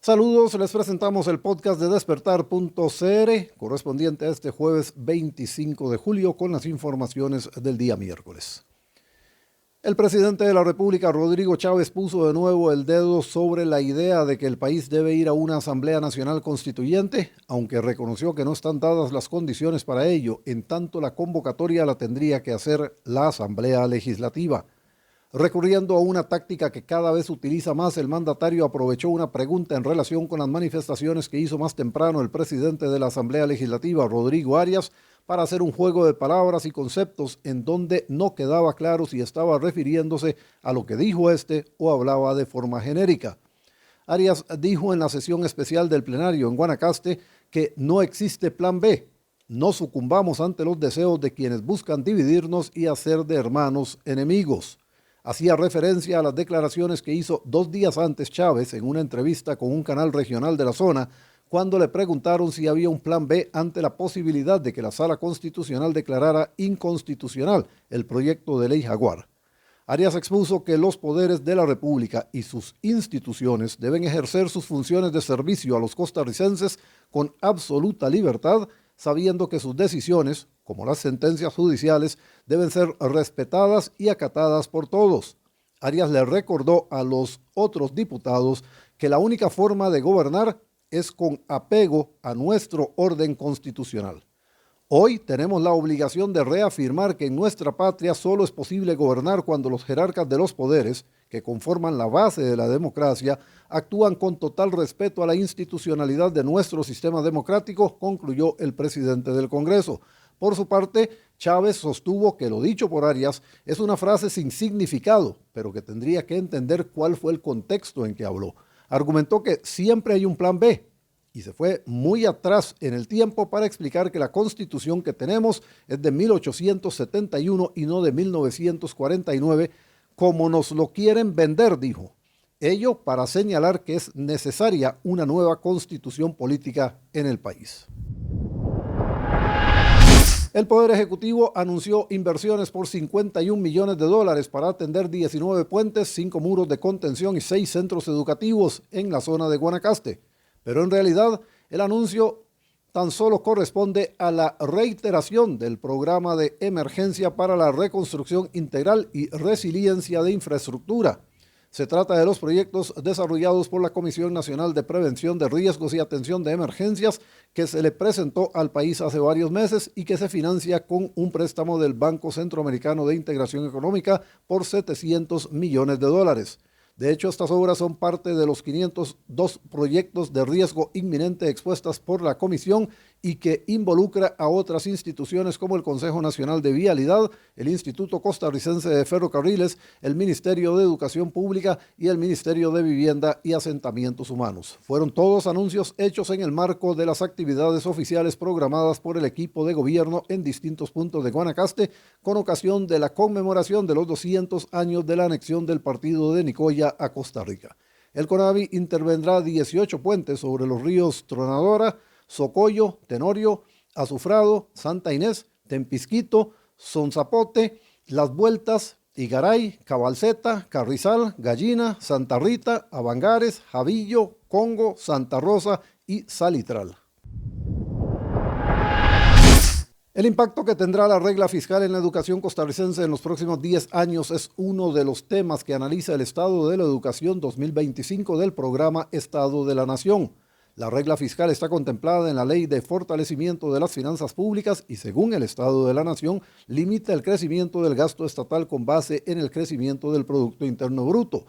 Saludos, les presentamos el podcast de Despertar.cr, correspondiente a este jueves 25 de julio, con las informaciones del día miércoles. El presidente de la República, Rodrigo Chávez, puso de nuevo el dedo sobre la idea de que el país debe ir a una Asamblea Nacional Constituyente, aunque reconoció que no están dadas las condiciones para ello, en tanto la convocatoria la tendría que hacer la Asamblea Legislativa. Recurriendo a una táctica que cada vez utiliza más, el mandatario aprovechó una pregunta en relación con las manifestaciones que hizo más temprano el presidente de la Asamblea Legislativa, Rodrigo Arias, para hacer un juego de palabras y conceptos en donde no quedaba claro si estaba refiriéndose a lo que dijo este o hablaba de forma genérica. Arias dijo en la sesión especial del plenario en Guanacaste que no existe plan B. No sucumbamos ante los deseos de quienes buscan dividirnos y hacer de hermanos enemigos. Hacía referencia a las declaraciones que hizo 2 días antes Chávez en una entrevista con un canal regional de la zona, cuando le preguntaron si había un plan B ante la posibilidad de que la Sala Constitucional declarara inconstitucional el proyecto de ley Jaguar. Arias expuso que los poderes de la República y sus instituciones deben ejercer sus funciones de servicio a los costarricenses con absoluta libertad, sabiendo que sus decisiones, como las sentencias judiciales, deben ser respetadas y acatadas por todos. Arias le recordó a los otros diputados que la única forma de gobernar es con apego a nuestro orden constitucional. Hoy tenemos la obligación de reafirmar que en nuestra patria solo es posible gobernar cuando los jerarcas de los poderes, que conforman la base de la democracia, actúan con total respeto a la institucionalidad de nuestro sistema democrático, concluyó el presidente del Congreso. Por su parte, Chávez sostuvo que lo dicho por Arias es una frase sin significado, pero que tendría que entender cuál fue el contexto en que habló. Argumentó que siempre hay un plan B y se fue muy atrás en el tiempo para explicar que la Constitución que tenemos es de 1871 y no de 1949, como nos lo quieren vender, dijo. Ello para señalar que es necesaria una nueva constitución política en el país. El Poder Ejecutivo anunció inversiones por $51 millones para atender 19 puentes, 5 muros de contención y 6 centros educativos en la zona de Guanacaste. Pero en realidad el anuncio tan solo corresponde a la reiteración del programa de emergencia para la reconstrucción integral y resiliencia de infraestructura. Se trata de los proyectos desarrollados por la Comisión Nacional de Prevención de Riesgos y Atención de Emergencias que se le presentó al país hace varios meses y que se financia con un préstamo del Banco Centroamericano de Integración Económica por $700 millones. De hecho, estas obras son parte de los 502 proyectos de riesgo inminente expuestas por la Comisión y que involucra a otras instituciones como el Consejo Nacional de Vialidad, el Instituto Costarricense de Ferrocarriles, el Ministerio de Educación Pública y el Ministerio de Vivienda y Asentamientos Humanos. Fueron todos anuncios hechos en el marco de las actividades oficiales programadas por el equipo de gobierno en distintos puntos de Guanacaste con ocasión de la conmemoración de los 200 años de la anexión del partido de Nicoya a Costa Rica. El CONAVI intervendrá 18 puentes sobre los ríos Tronadora, Socoyo, Tenorio, Azufrado, Santa Inés, Tempisquito, Sonzapote, Las Vueltas, Igaray, Cabalceta, Carrizal, Gallina, Santa Rita, Avangares, Javillo, Congo, Santa Rosa y Salitral. El impacto que tendrá la regla fiscal en la educación costarricense en los próximos 10 años es uno de los temas que analiza el Estado de la Educación 2025 del programa Estado de la Nación. La regla fiscal está contemplada en la Ley de Fortalecimiento de las Finanzas Públicas y, según el Estado de la Nación, limita el crecimiento del gasto estatal con base en el crecimiento del Producto Interno Bruto.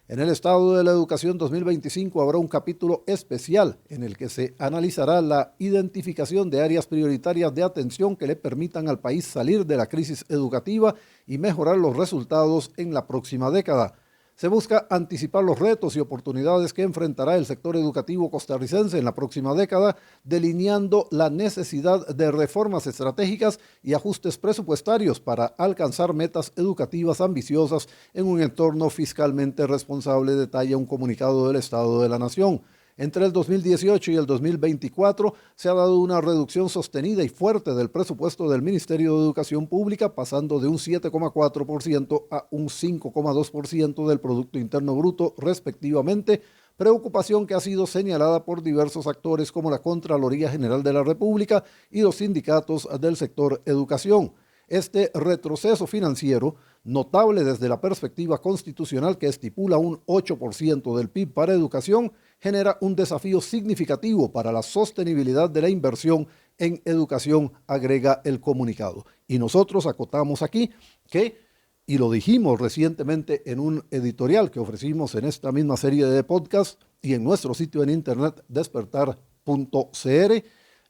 En el Estado de la Educación 2025 habrá un capítulo especial en el que se analizará la identificación de áreas prioritarias de atención que le permitan al país salir de la crisis educativa y mejorar los resultados en la próxima década. Se busca anticipar los retos y oportunidades que enfrentará el sector educativo costarricense en la próxima década, delineando la necesidad de reformas estratégicas y ajustes presupuestarios para alcanzar metas educativas ambiciosas en un entorno fiscalmente responsable, detalla un comunicado del Estado de la Nación. Entre el 2018 y el 2024 se ha dado una reducción sostenida y fuerte del presupuesto del Ministerio de Educación Pública, pasando de un 7,4% a un 5,2% del Producto Interno Bruto, respectivamente, preocupación que ha sido señalada por diversos actores como la Contraloría General de la República y los sindicatos del sector educación. Este retroceso financiero, notable desde la perspectiva constitucional que estipula un 8% del PIB para educación, genera un desafío significativo para la sostenibilidad de la inversión en educación, agrega el comunicado. Y nosotros acotamos aquí que, y lo dijimos recientemente en un editorial que ofrecimos en esta misma serie de podcast y en nuestro sitio en internet despertar.cr,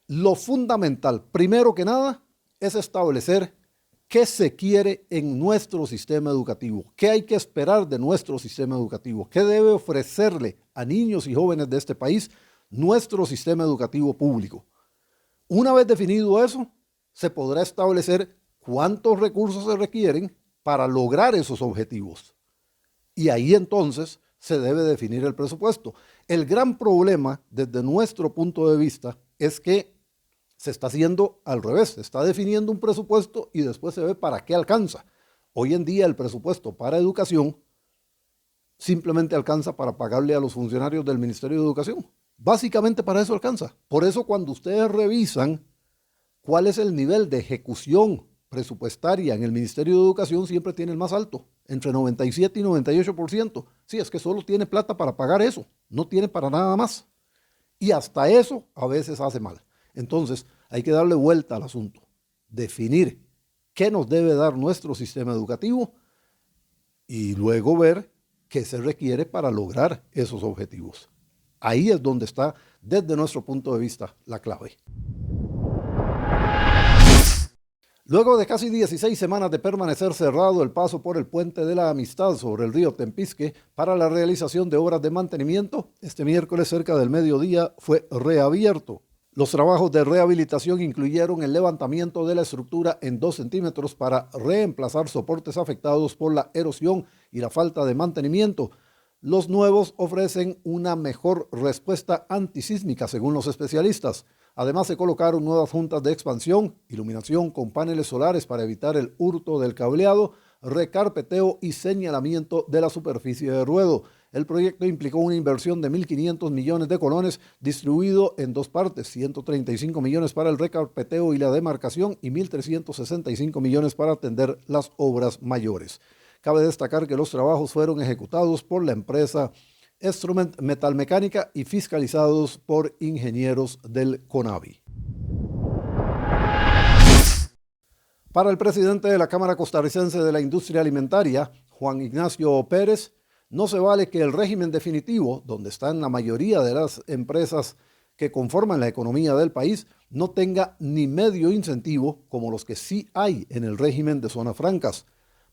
lo fundamental, primero que nada, es establecer qué se quiere en nuestro sistema educativo, qué hay que esperar de nuestro sistema educativo, qué debe ofrecerle a niños y jóvenes de este país nuestro sistema educativo público. Una vez definido eso, se podrá establecer cuántos recursos se requieren para lograr esos objetivos. Y ahí entonces se debe definir el presupuesto. El gran problema desde nuestro punto de vista es que se está haciendo al revés, se está definiendo un presupuesto y después se ve para qué alcanza. Hoy en día el presupuesto para educación simplemente alcanza para pagarle a los funcionarios del Ministerio de Educación. Básicamente para eso alcanza. Por eso cuando ustedes revisan cuál es el nivel de ejecución presupuestaria en el Ministerio de Educación, siempre tiene el más alto, entre 97 y 98%. Sí, es que solo tiene plata para pagar eso, no tiene para nada más. Y hasta eso a veces hace mal. Entonces, hay que darle vuelta al asunto, definir qué nos debe dar nuestro sistema educativo y luego ver qué se requiere para lograr esos objetivos. Ahí es donde está, desde nuestro punto de vista, la clave. Luego de casi 16 semanas de permanecer cerrado el paso por el Puente de la Amistad sobre el río Tempisque para la realización de obras de mantenimiento, este miércoles cerca del mediodía fue reabierto. Los trabajos de rehabilitación incluyeron el levantamiento de la estructura en 2 centímetros para reemplazar soportes afectados por la erosión y la falta de mantenimiento. Los nuevos ofrecen una mejor respuesta antisísmica según los especialistas. Además se colocaron nuevas juntas de expansión, iluminación con paneles solares para evitar el hurto del cableado, recarpeteo y señalamiento de la superficie de ruedo. El proyecto implicó una inversión de 1.500 millones de colones distribuido en 2 partes, 135 millones para el recarpeteo y la demarcación y 1.365 millones para atender las obras mayores. Cabe destacar que los trabajos fueron ejecutados por la empresa Instrument Metalmecánica y fiscalizados por ingenieros del CONAVI. Para el presidente de la Cámara Costarricense de la Industria Alimentaria, Juan Ignacio Pérez, no se vale que el régimen definitivo, donde están la mayoría de las empresas que conforman la economía del país, no tenga ni medio incentivo como los que sí hay en el régimen de zonas francas.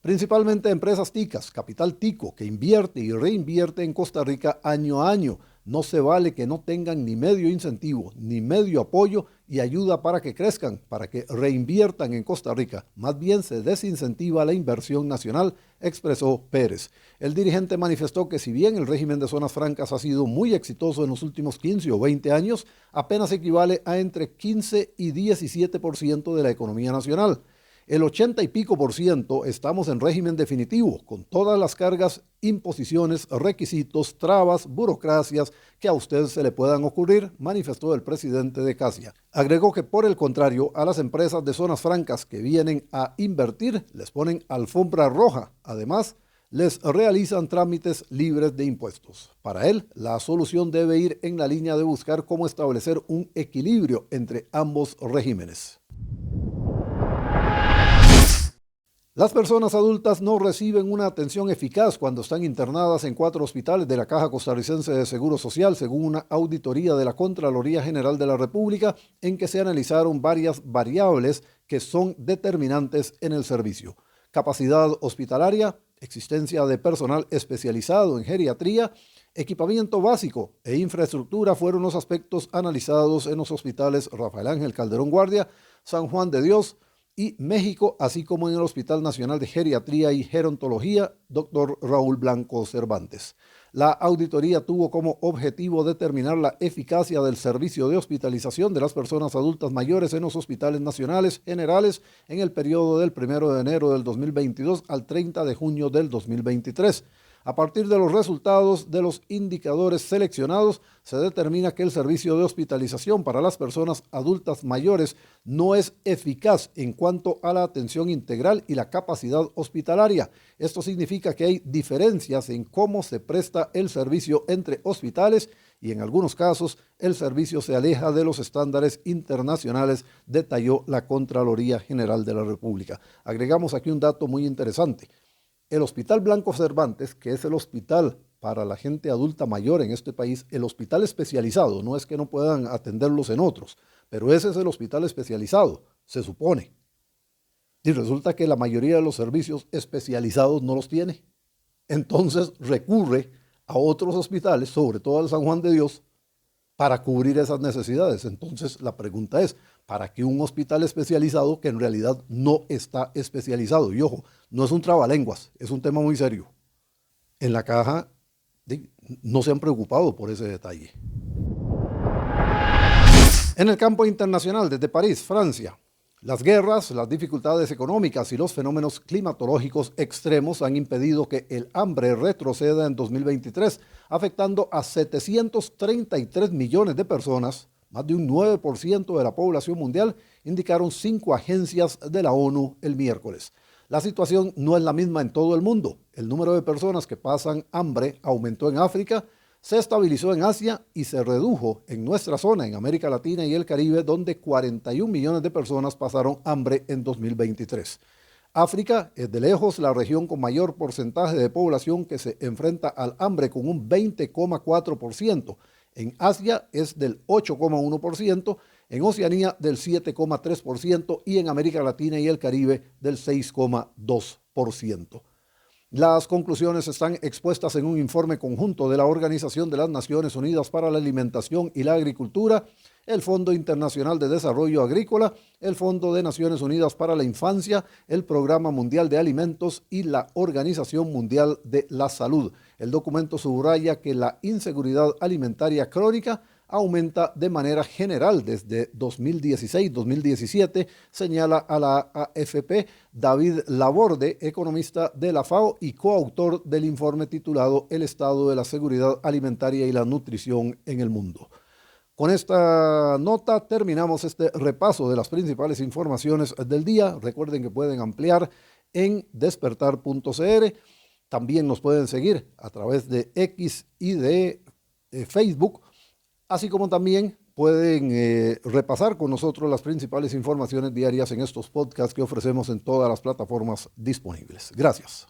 Principalmente empresas ticas, capital tico, que invierte y reinvierte en Costa Rica año a año. No se vale que no tengan ni medio incentivo, ni medio apoyo y ayuda para que crezcan, para que reinviertan en Costa Rica. Más bien se desincentiva la inversión nacional, expresó Pérez. El dirigente manifestó que si bien el régimen de zonas francas ha sido muy exitoso en los últimos 15 o 20 años, apenas equivale a entre 15 y 17% de la economía nacional. El 80 y pico por ciento estamos en régimen definitivo, con todas las cargas, imposiciones, requisitos, trabas, burocracias que a usted se le puedan ocurrir, manifestó el presidente de CASIA. Agregó que por el contrario, a las empresas de zonas francas que vienen a invertir les ponen alfombra roja. Además, les realizan trámites libres de impuestos. Para él, la solución debe ir en la línea de buscar cómo establecer un equilibrio entre ambos regímenes. Las personas adultas no reciben una atención eficaz cuando están internadas en 4 hospitales de la Caja Costarricense de Seguro Social, según una auditoría de la Contraloría General de la República, en que se analizaron varias variables que son determinantes en el servicio. Capacidad hospitalaria, existencia de personal especializado en geriatría, equipamiento básico e infraestructura fueron los aspectos analizados en los hospitales Rafael Ángel Calderón Guardia, San Juan de Dios y México, así como en el Hospital Nacional de Geriatría y Gerontología, Dr. Raúl Blanco Cervantes. La auditoría tuvo como objetivo determinar la eficacia del servicio de hospitalización de las personas adultas mayores en los hospitales nacionales generales en el periodo del 1 de enero del 2022 al 30 de junio del 2023. A partir de los resultados de los indicadores seleccionados, se determina que el servicio de hospitalización para las personas adultas mayores no es eficaz en cuanto a la atención integral y la capacidad hospitalaria. Esto significa que hay diferencias en cómo se presta el servicio entre hospitales y en algunos casos el servicio se aleja de los estándares internacionales, detalló la Contraloría General de la República. Agregamos aquí un dato muy interesante. El Hospital Blanco Cervantes, que es el hospital para la gente adulta mayor en este país, el hospital especializado, no es que no puedan atenderlos en otros, pero ese es el hospital especializado, se supone. Y resulta que la mayoría de los servicios especializados no los tiene. Entonces recurre a otros hospitales, sobre todo al San Juan de Dios, para cubrir esas necesidades. Entonces la pregunta es, ¿para qué un hospital especializado que en realidad no está especializado? Y ojo, no es un trabalenguas, es un tema muy serio. En la caja no se han preocupado por ese detalle. En el campo internacional, desde París, Francia, las guerras, las dificultades económicas y los fenómenos climatológicos extremos han impedido que el hambre retroceda en 2023, afectando a 733 millones de personas, más de un 9% de la población mundial, indicaron 5 agencias de la ONU el miércoles. La situación no es la misma en todo el mundo. El número de personas que pasan hambre aumentó en África, se estabilizó en Asia y se redujo en nuestra zona, en América Latina y el Caribe, donde 41 millones de personas pasaron hambre en 2023. África es de lejos la región con mayor porcentaje de población que se enfrenta al hambre, con un 20,4%. En Asia es del 8,1%, en Oceanía del 7,3% y en América Latina y el Caribe del 6,2%. Las conclusiones están expuestas en un informe conjunto de la Organización de las Naciones Unidas para la Alimentación y la Agricultura, el Fondo Internacional de Desarrollo Agrícola, el Fondo de Naciones Unidas para la Infancia, el Programa Mundial de Alimentos y la Organización Mundial de la Salud. El documento subraya que la inseguridad alimentaria crónica aumenta de manera general desde 2016-2017, señala a la AFP David Laborde, economista de la FAO y coautor del informe titulado El estado de la seguridad alimentaria y la nutrición en el mundo. Con esta nota terminamos este repaso de las principales informaciones del día. Recuerden que pueden ampliar en despertar.cr. También nos pueden seguir a través de X y de Facebook, así como también pueden repasar con nosotros las principales informaciones diarias en estos podcasts que ofrecemos en todas las plataformas disponibles. Gracias.